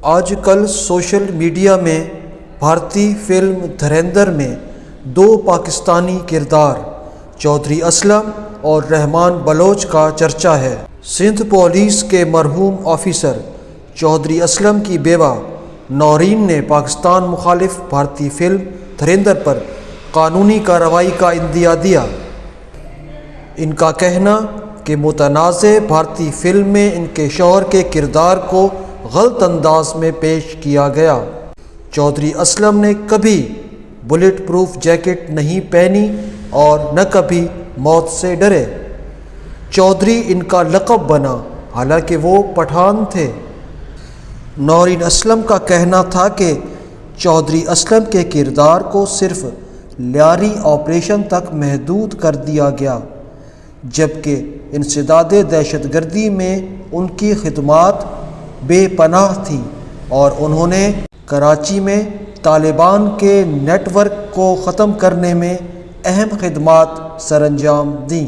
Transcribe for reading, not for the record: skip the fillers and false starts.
آج کل social media میں بھارتی فلم دھریندر میں دو پاکستانی کردار چودھری اسلم اور رحمان بلوچ کا چرچا ہے۔ سندھ پولیس کے مرحوم آفیسر چودھری اسلم کی بیوہ نورین نے پاکستان مخالف بھارتی فلم دھریندر پر قانونی کارروائی کا عندیہ دیا۔ ان کا کہنا کہ متنازع بھارتی فلم میں ان کے شوہر کے کردار کو غلط انداز میں پیش کیا گیا۔ چودھری اسلم نے کبھی بلٹ پروف جیکٹ نہیں پہنی اور نہ کبھی موت سے ڈرے۔ چودھری ان کا لقب بنا، حالانکہ وہ پٹھان تھے۔ نورین اسلم کا کہنا تھا کہ چودھری اسلم کے کردار کو صرف لیاری آپریشن تک محدود کر دیا گیا، جبکہ انسداد دہشت گردی میں ان کی خدمات بے پناہ تھیں اور انہوں نے کراچی میں طالبان کے نیٹ ورک کو ختم کرنے میں اہم خدمات سرانجام دیں۔